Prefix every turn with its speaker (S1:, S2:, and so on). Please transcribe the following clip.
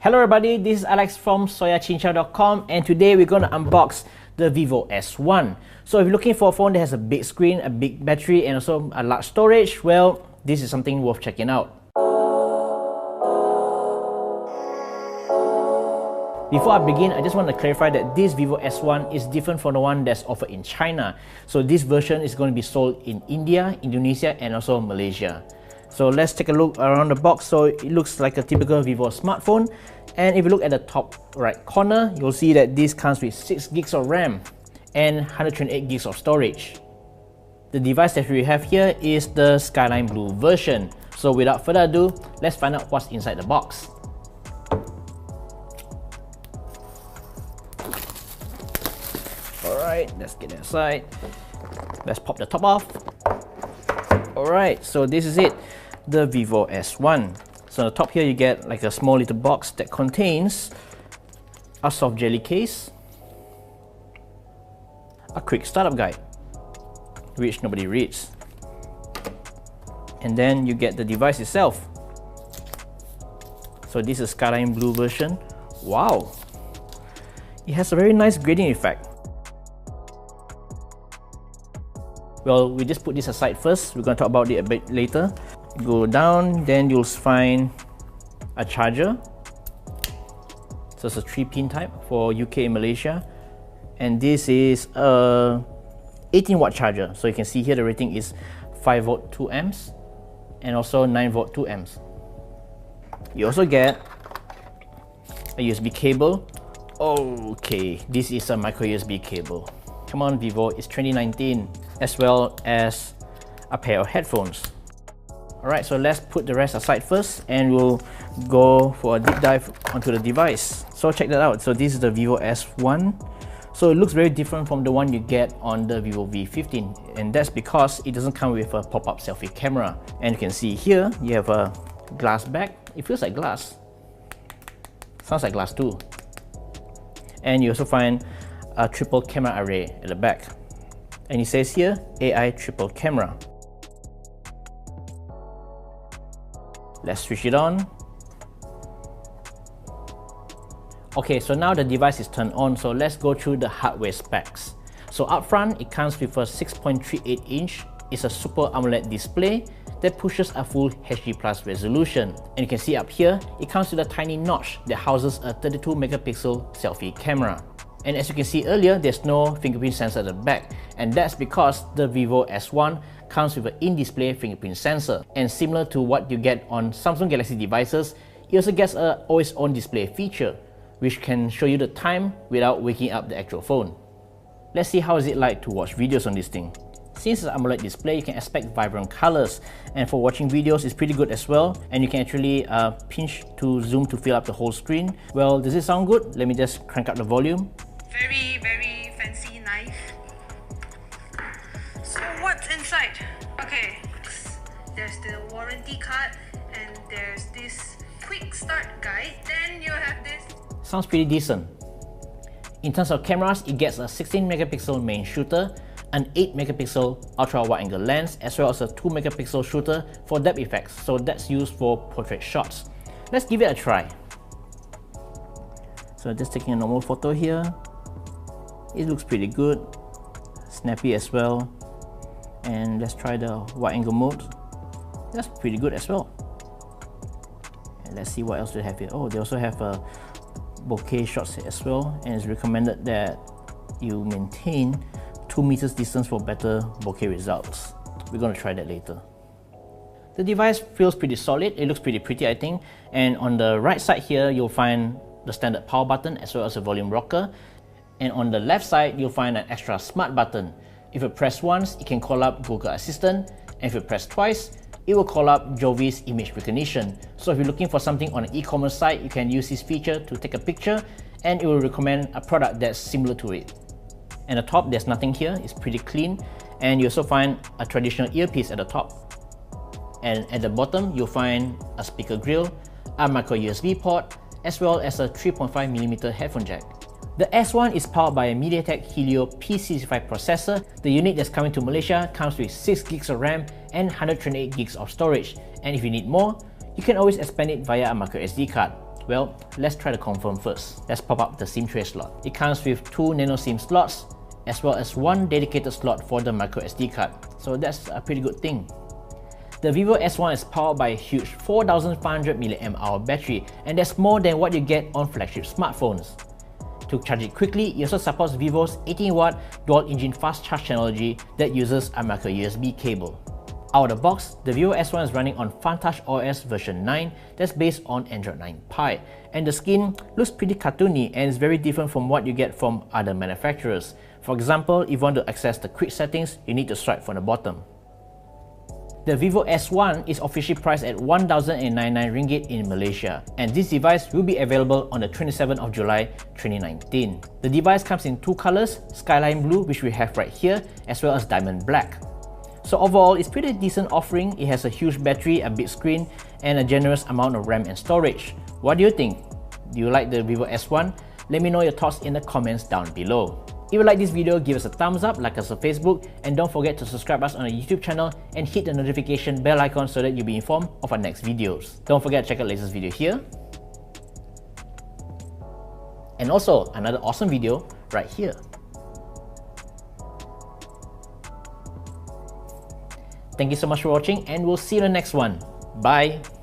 S1: Hello everybody, this is Alex from soyachinchao.com and today we're going to unbox the Vivo S1. So if you're looking for a phone that has a big screen, a big battery and also a large storage, well, this is something worth checking out. Before I begin, I just want to clarify that this Vivo S1 is different from the one that's offered in China. So this version is going to be sold in India, Indonesia and also Malaysia. So let's take a look around the box. So it looks like a typical Vivo smartphone. And if you look at the top right corner, you'll see that this comes with 6 gigs of RAM and 128 gigs of storage. The device that we have here is the Skyline Blue version. So without further ado, let's find out what's inside the box. Alright, let's get that aside. Let's pop the top off. Alright, so this is it, the Vivo S1. So on the top here you get like a small little box that contains a soft jelly case, a quick startup guide, which nobody reads, and then you get the device itself. So this is Skyline Blue version. Wow! It has a very nice grading effect. Well, we just put this aside first. We're going to talk about it a bit later. Go down, then you'll find a charger. So it's a 3-pin type for UK and Malaysia. And this is a 18-watt charger. So you can see here the rating is 5V 2 amps and also 9V 2 amps. You also get a USB cable. Okay, this is a micro USB cable. Come on Vivo, it's 2019, as well as a pair of headphones. Alright, so let's put the rest aside first and we'll go for a deep dive onto the device. So check that out. So this is the Vivo S1. So it looks very different from the one you get on the Vivo V15, and that's because it doesn't come with a pop-up selfie camera. And you can see here, you have a glass back. It feels like glass. Sounds like glass too. And you also find a triple camera array at the back, and it says here AI triple camera. Let's switch it on. Okay, so now the device is turned on, so let's go through the hardware specs. So up front, it comes with a 6.38 inch. It's a Super AMOLED display that pushes a full HD+ resolution. And you can see up here, it comes with a tiny notch that houses a 32 megapixel selfie camera. And as you can see earlier, there's no fingerprint sensor at the back, and that's because the Vivo S1 comes with an in-display fingerprint sensor. And similar to what you get on Samsung Galaxy devices, it also gets a always-on display feature, which can show you the time without waking up the actual phone. Let's see how is it like to watch videos on this thing. Since it's an AMOLED display, you can expect vibrant colors, and for watching videos it's pretty good as well, and you can actually pinch to zoom to fill up the whole screen. Well, does it sound good? Let me just crank up the volume.
S2: Very fancy knife. So what's inside? Okay, there's the warranty card and there's this quick start guide. Then you have this.
S1: Sounds pretty decent. In terms of cameras, it gets a 16 megapixel main shooter, an 8 megapixel ultra wide angle lens, as well as a 2 megapixel shooter for depth effects, so that's used for portrait shots. Let's give it a try. So just taking a normal photo here. It looks pretty good, snappy as well. And let's try the wide angle mode. That's pretty good as well. And let's see what else they have here. Oh, they also have a bokeh shots as well, and it's recommended that you maintain 2 meters distance for better bokeh results. We're going to try that later. The device feels pretty solid. It looks pretty pretty, I think. And on the right side here, you'll find the standard power button as well as a volume rocker. And on the left side, you'll find an extra smart button. If you press once, it can call up Google Assistant, and if you press twice, it will call up Jovi's image recognition. So if you're looking for something on an e-commerce site, you can use this feature to take a picture, and it will recommend a product that's similar to it. At the top, there's nothing here, it's pretty clean, and you also find a traditional earpiece at the top. And at the bottom, you'll find a speaker grill, a micro USB port, as well as a 3.5mm headphone jack. The S1 is powered by a MediaTek Helio P65 processor. The unit that's coming to Malaysia comes with 6 gigs of RAM and 128 gigs of storage. And if you need more, you can always expand it via a micro SD card. Well, let's try to confirm first. Let's pop up the SIM tray slot. It comes with 2 nano SIM slots as well as 1 dedicated slot for the micro SD card. So that's a pretty good thing. The Vivo S1 is powered by a huge 4500 mAh battery, and that's more than what you get on flagship smartphones. To charge it quickly, it also supports Vivo's 18W dual-engine fast charge technology that uses a micro USB cable. Out of the box, the Vivo S1 is running on Funtouch OS version 9 that's based on Android 9 Pie, and the skin looks pretty cartoony and is very different from what you get from other manufacturers. For example, if you want to access the quick settings, you need to swipe from the bottom. The Vivo S1 is officially priced at 1,099 ringgit in Malaysia, and this device will be available on the 27th of July 2019. The device comes in 2 colors, Skyline Blue, which we have right here, as well as Diamond Black. So overall, it's pretty decent offering. It has a huge battery, a big screen, and a generous amount of RAM and storage. What do you think? Do you like the Vivo S1? Let me know your thoughts in the comments down below. If you like this video, give us a thumbs up, like us on Facebook, and don't forget to subscribe us on our YouTube channel and hit the notification bell icon so that you'll be informed of our next videos. Don't forget to check out the latest video here. And also, another awesome video right here. Thank you so much for watching, and we'll see you in the next one. Bye!